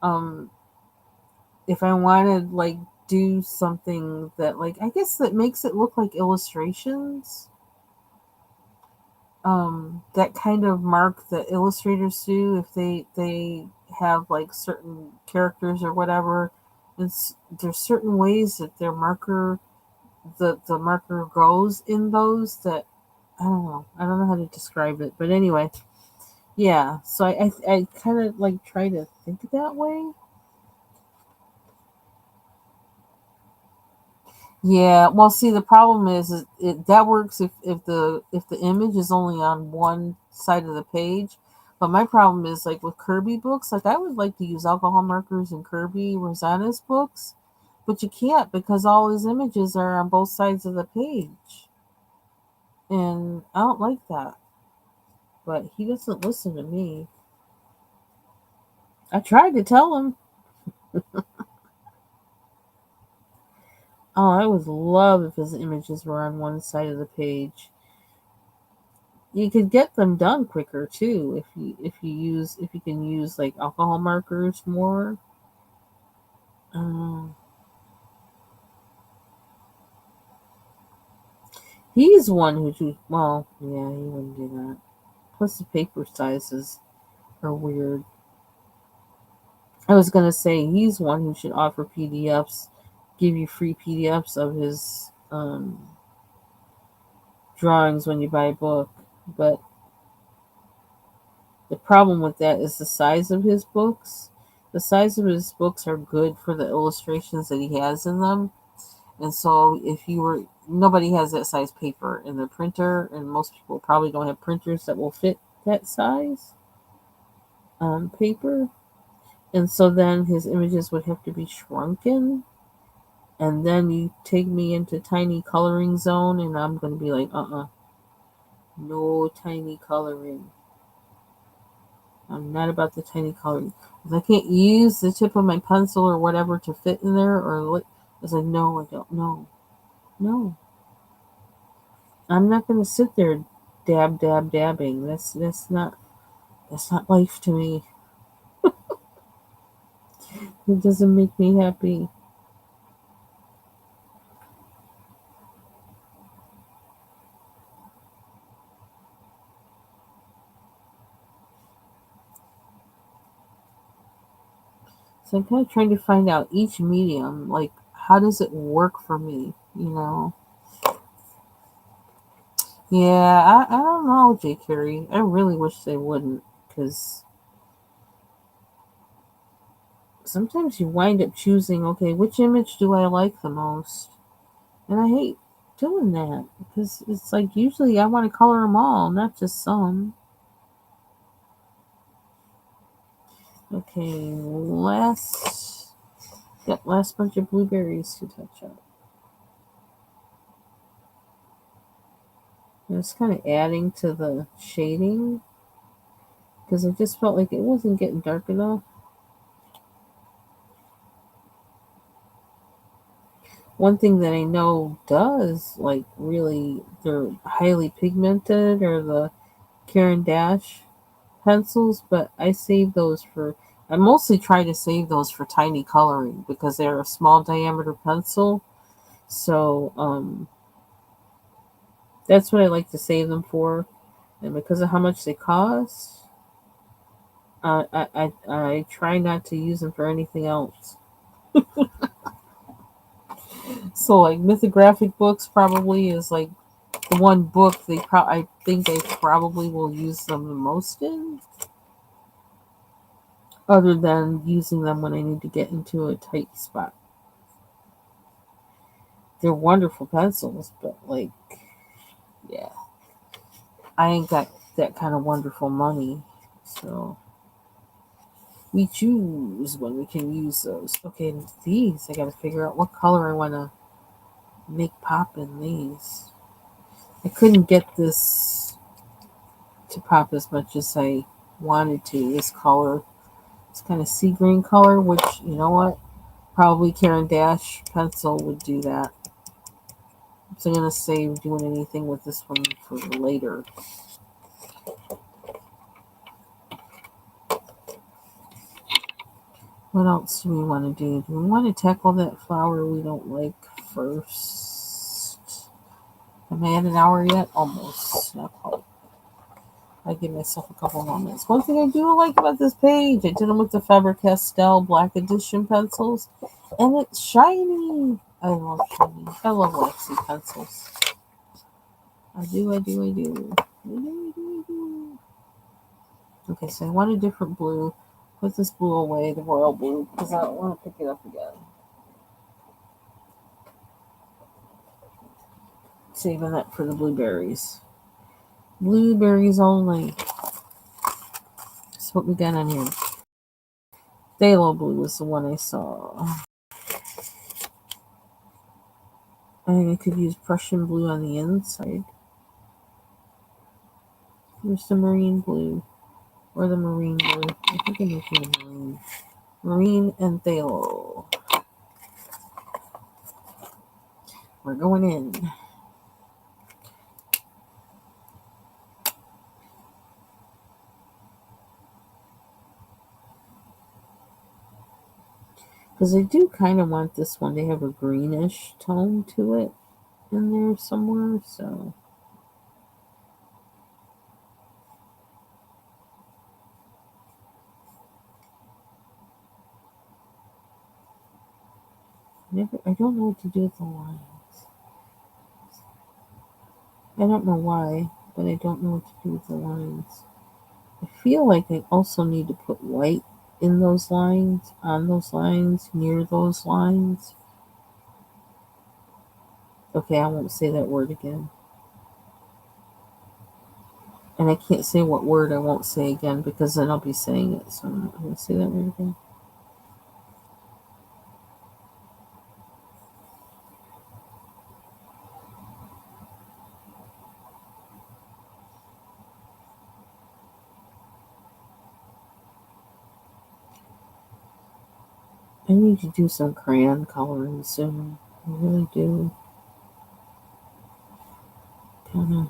Um, if I want to, like, do something that, like, I guess that makes it look like illustrations, that kind of mark that illustrators do if they have like certain characters or whatever. There's certain ways that the marker goes in those that I don't know how to describe it, but anyway, yeah. So I kind of like try to think that way. Yeah, well, see, the problem is that works if the image is only on one side of the page, But my problem is like with Kirby books, like I would like to use alcohol markers in Kirby Rosanna's books, but you can't because all his images are on both sides of the page. And I don't like that. But he doesn't listen to me. I tried to tell him. Oh, I would love if his images were on one side of the page. You could get them done quicker too if you can use like alcohol markers more. Um, he's one well, yeah, he wouldn't do that. Plus the paper sizes are weird. I was gonna say he's one who should offer PDFs, give you free PDFs of his drawings when you buy a book, but the problem with that is the size of his books. The size of his books are good for the illustrations that he has in them. And so if you were nobody has that size paper in the printer, and most people probably don't have printers that will fit that size paper. And so then his images would have to be shrunken. And then you take me into tiny coloring zone and I'm gonna be like, no tiny coloring. I'm not about the tiny coloring. If I can't use the tip of my pencil or whatever to fit in there, or it's like, no, I don't. No, no, I'm not gonna sit there, dabbing. That's not life to me. It doesn't make me happy. So I'm kind of trying to find out each medium, like how does it work for me, you know? Yeah, I don't know, J. Carey. I really wish they wouldn't, because sometimes you wind up choosing, okay, which image do I like the most? And I hate doing that because it's like usually I want to color them all, not just some. Okay, last bunch of blueberries to touch up. I was kind of adding to the shading because I just felt like it wasn't getting dark enough. One thing that I know does, like, really, they're highly pigmented, or the Karen Dash pencils, but I mostly try to save those for tiny coloring because they're a small diameter pencil. So, that's what I like to save them for. And because of how much they cost, I try not to use them for anything else. So, like, mythographic books probably is like the one book I think I probably will use them the most in, other than using them when I need to get into a tight spot. They're wonderful pencils, but like, yeah, I ain't got that kind of wonderful money. So we choose when we can use those. Okay, and these, I gotta figure out what color I want to make pop in these. I couldn't get this to pop as much as I wanted to. This color, it's kind of sea green color, which, you know what? Probably Karen Dash pencil would do that. So I'm gonna save doing anything with this one for later. What else do we want to do? Do we want to tackle that flower we don't like first? Am I at an hour yet? Almost. Not quite. I give myself a couple more minutes. One thing I do like about this page, I did them with the Faber-Castell Black Edition pencils, and it's shiny. I love shiny. I love waxy pencils. I do, I do, I do. I do, I do, I do. Okay, so I want a different blue. Put this blue away, the royal blue, because I don't want to pick it up again. Saving that for the blueberries. Blueberries only. what we got on here. Phthalo blue was the one I saw. I could use Prussian blue on the inside. Here's the marine blue. Or the marine blue. I think I'm making a marine. Marine and phthalo. We're going in. Because I do kind of want this one to have a greenish tone to it in there somewhere, so. I don't know what to do with the lines. I don't know why, but I don't know what to do with the lines. I feel like I also need to put white in those lines, on those lines, near those lines. Okay, I won't say that word again. And I can't say what word I won't say again because then I'll be saying it. So I'm not going to say that word again. I need to do some crayon coloring soon. I really do. I'm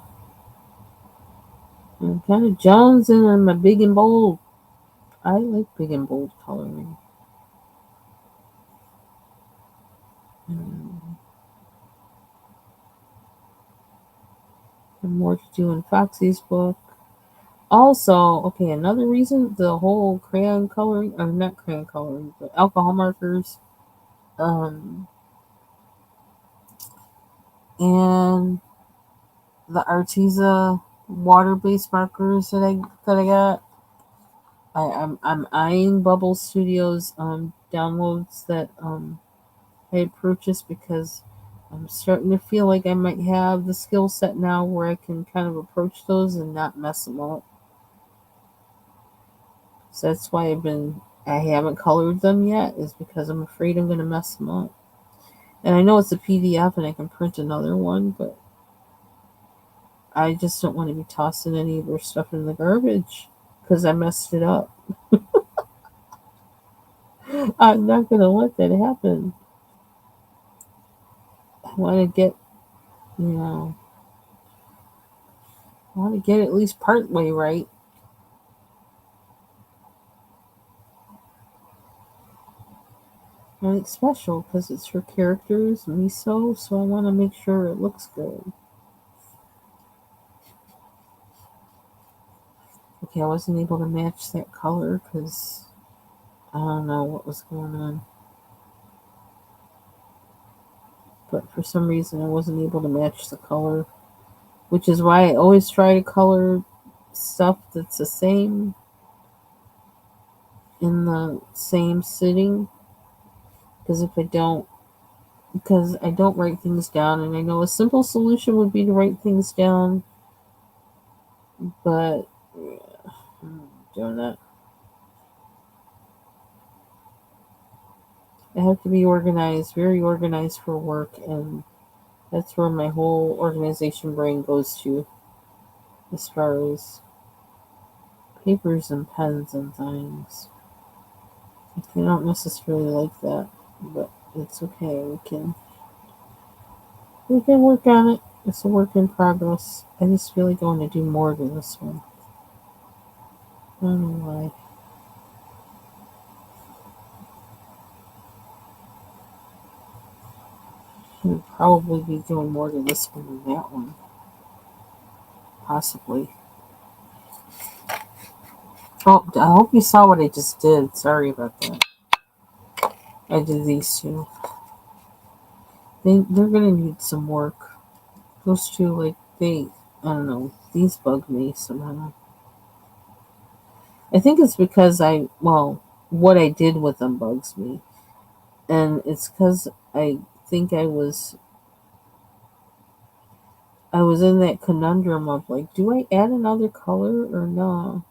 kind of jonesing on my big and bold. I like big and bold coloring. And more to do in Foxy's book. Also, okay, another reason the whole crayon coloring, or not crayon coloring, but alcohol markers, and the Arteza water-based markers that I got. I'm eyeing Bubble Studios downloads that I had purchased because I'm starting to feel like I might have the skill set now where I can kind of approach those and not mess them up. So that's why I haven't colored them yet, is because I'm afraid I'm going to mess them up. And I know it's a PDF and I can print another one, but I just don't want to be tossing any of their stuff in the garbage because I messed it up. I'm not going to let that happen. I want to get, I want to get at least part way right. And it's special because it's for characters, miso, so I want to make sure it looks good. Okay, I wasn't able to match that color because I don't know what was going on. But for some reason, I wasn't able to match the color, which is why I always try to color stuff that's the same in the same sitting. Because I don't write things down, and I know a simple solution would be to write things down, but I'm doing that. I have to be organized, very organized for work, and that's where my whole organization brain goes to as far as papers and pens and things. I don't necessarily like that, but it's okay. We can work on it. It's a work in progress. I just feel like I want to do more to this one. I don't know why. I would probably be doing more to this one than that one. Possibly. Oh, I hope you saw what I just did. Sorry about that. I did these two. They're gonna need some work. Those two, I don't know. These bug me somehow. I think it's because what I did with them bugs me. And it's because I think I was in that conundrum of like, do I add another color or no?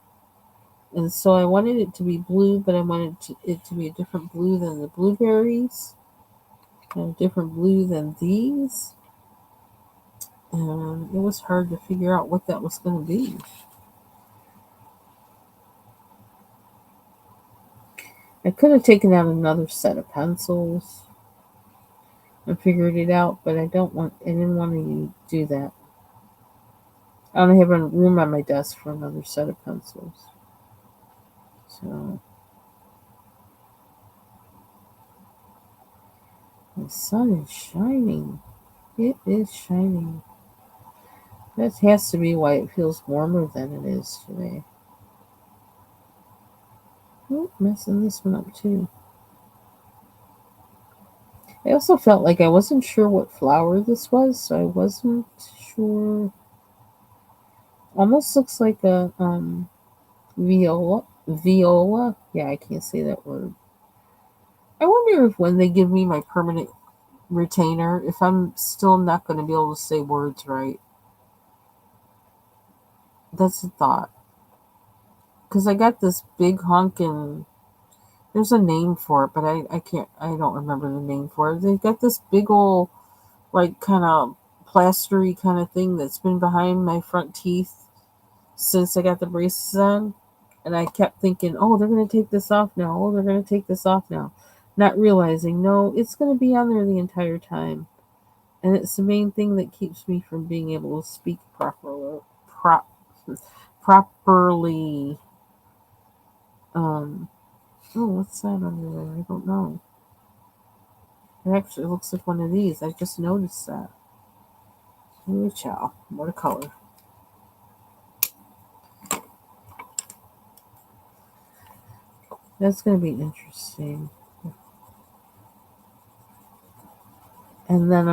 And so I wanted it to be blue, but I wanted it to be a different blue than the blueberries, and a different blue than these. And it was hard to figure out what that was going to be. I could have taken out another set of pencils and figured it out, but I didn't want to do that. I only have a room on my desk for another set of pencils. So the sun is shining. It is shining. That has to be why it feels warmer than it is today. Oh, messing this one up too. I also felt like I wasn't sure what flower this was, so I wasn't sure. Almost looks like a viola. Viola? Yeah, I can't say that word. I wonder if when they give me my permanent retainer, if I'm still not going to be able to say words right. That's a thought. Because I got this big honkin'. There's a name for it, but I can't. I don't remember the name for it. They got this big old, like, kind of plastery kind of thing that's been behind my front teeth since I got the braces on. And I kept thinking, oh, they're going to take this off now. Oh, they're going to take this off now. Not realizing, no, it's going to be on there the entire time. And it's the main thing that keeps me from being able to speak properly. Um, oh, what's that under there? I don't know. It actually looks like one of these. I just noticed that. Ooh, chow. Watercolor. That's going to be interesting. And then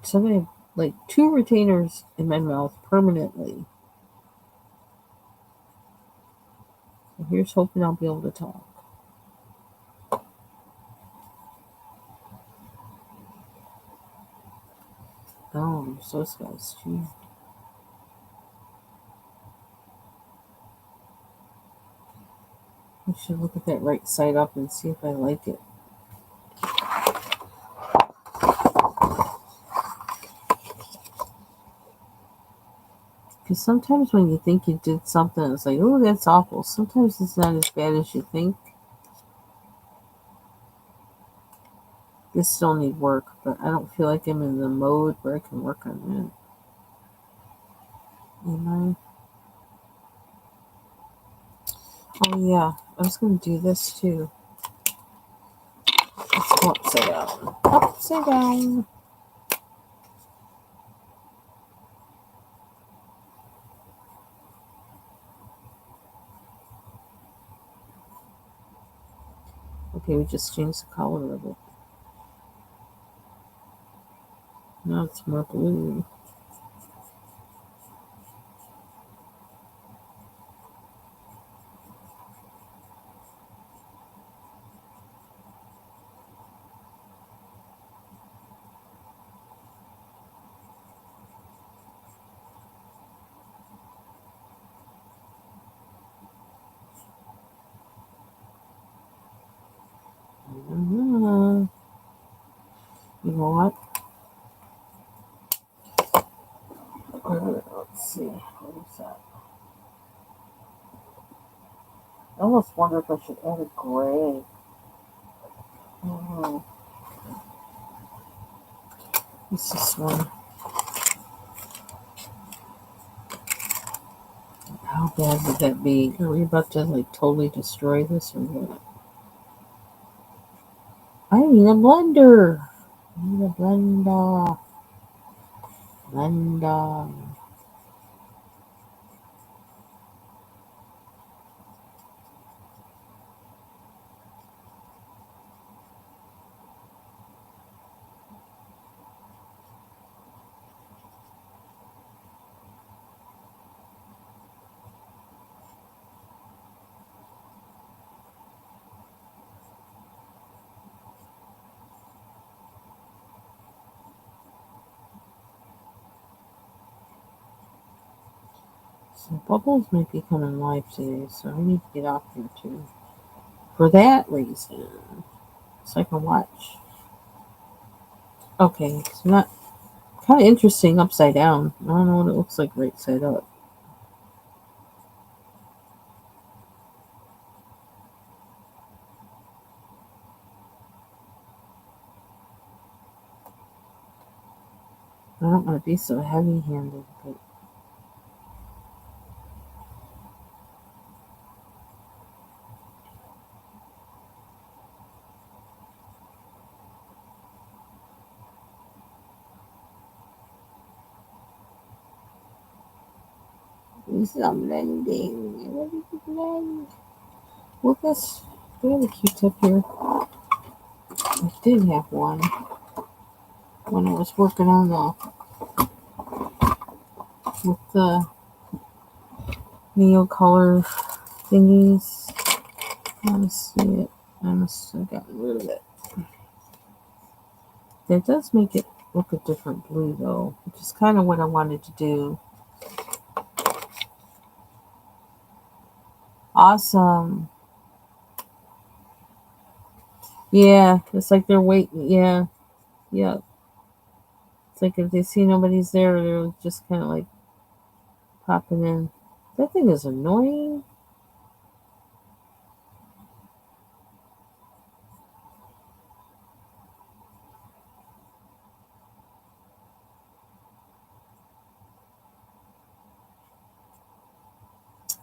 something like 2 retainers in my mouth permanently. So here's hoping I'll be able to talk. Oh, there's those guys too. I should look at that right side up and see if I like it. Because sometimes when you think you did something, it's like, oh, that's awful. Sometimes it's not as bad as you think. This still need work, but I don't feel like I'm in the mode where I can work on that. Am I? Oh yeah, I was gonna do this too. Let's go upside down. Upside down. Okay, we just changed the color of it. Now it's more blue. You know what? Let's see. What is that? I almost wonder if I should add a gray. Oh, what's this one? How bad would that be? Are we about to like totally destroy this or what? I need a blender. I need a blender. Blender. So bubbles might be coming live today, so I need to get off here too. For that reason. So I can watch. Okay, so not kind of interesting upside down. I don't know what it looks like right side up. I don't want to be so heavy handed, but do some blending. Ready to blend. Well, this, do I have a Q-tip here? I did have one when I was working on with the Neo Color thingies. I want to see it. I must have gotten rid of it. It does make it look a different blue though, which is kind of what I wanted to do. Awesome. Yeah, it's like they're waiting. Yeah, yeah. It's like if they see nobody's there, they're just kind of like popping in. That thing is annoying.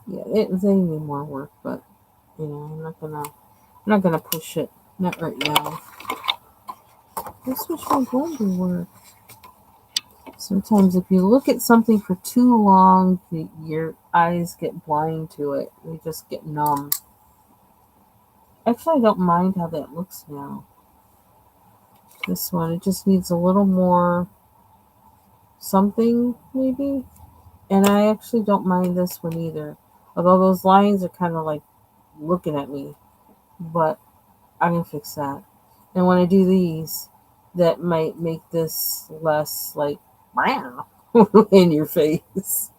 Yeah, they need more work, but I'm not gonna push it. Not right now. Let's switch my blender work. Sometimes if you look at something for too long, your eyes get blind to it. They just get numb. Actually, I don't mind how that looks now. This one, it just needs a little more something, maybe. And I actually don't mind this one either. Although those lines are kind of like looking at me. But I can fix that. And when I do these, that might make this less like wow in your face.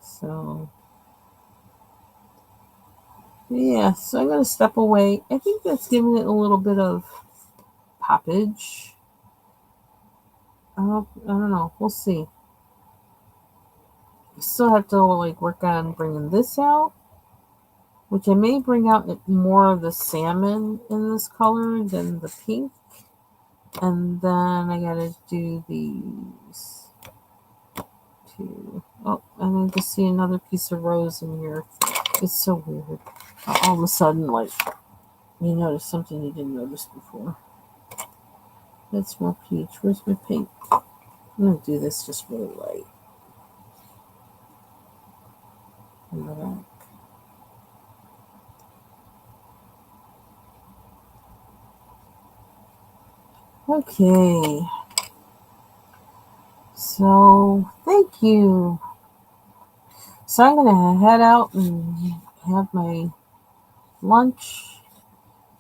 So yeah, so I'm gonna step away. I think that's giving it a little bit of poppage. I don't know. We'll see. Still have to like work on bringing this out, which I may bring out more of the salmon in this color than the pink. And then I gotta do these two. Oh, I need to see another piece of rose in here. It's so weird. All of a sudden, like, you notice something you didn't notice before. That's more peach. Where's my pink? I'm gonna do this just really light. In the back. Okay. So, thank you. So, I'm gonna head out and have my lunch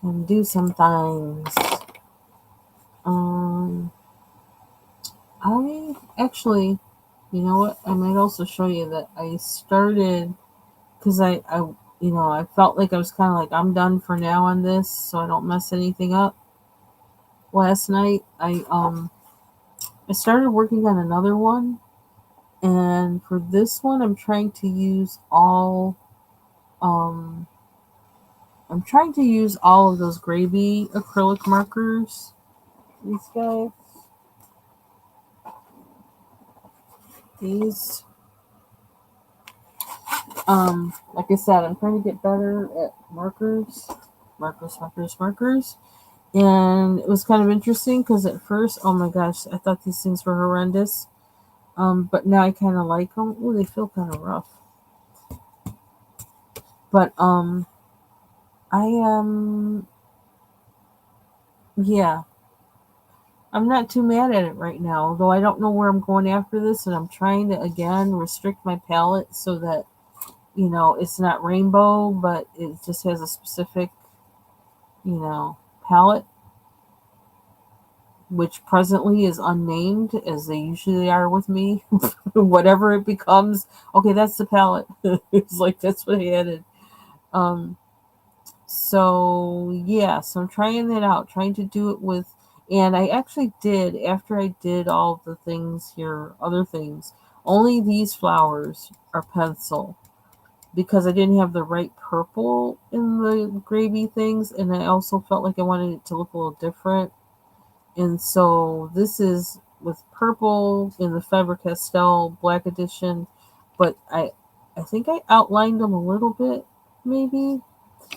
and do some things. Um, I actually, you know what? I might also show you that I started because I felt like I was kind of like I'm done for now on this, so I don't mess anything up. Last night, I started working on another one, and for this one, um I'm trying to use all of those gravy acrylic markers. These guys, these like I said, I'm trying to get better at markers. And it was kind of interesting because at first, oh my gosh, I thought these things were horrendous. But now I kind of like them. Oh, they feel kind of rough. But I am, yeah, I'm not too mad at it right now. Though I don't know where I'm going after this, and I'm trying to again restrict my palette so that it's not rainbow, but it just has a specific palette. which presently is unnamed, as they usually are with me. Whatever it becomes, okay, that's the palette. It's like that's what I added. Um, so yeah, so I'm trying that out, trying to do it with, and I actually did after I did all the things here, other things. Only these flowers are pencil because I didn't have the right purple in the gravy things, and I also felt like I wanted it to look a little different. And so this is with purple in the Faber-Castell Black Edition, but I think I outlined them a little bit, maybe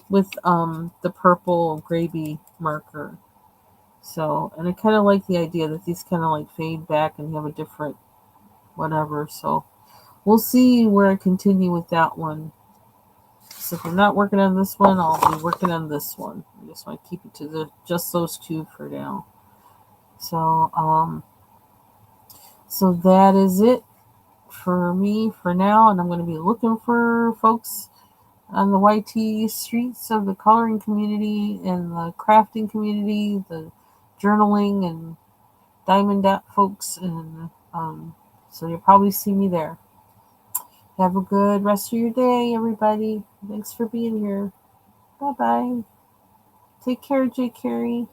with the purple gravy marker. So, and I kind of like the idea that these kind of like fade back and have a different whatever. So we'll see where I continue with that one. So if I'm not working on this one, I'll be working on this one. I just want to keep it to just those two for now. So so that is it for me for now, and I'm going to be looking for folks on the YT streets of the coloring community and the crafting community, the journaling and diamond dot folks, and so you'll probably see me there. Have a good rest of your day, everybody. Thanks for being here. Bye bye. Take care, J. Carrie.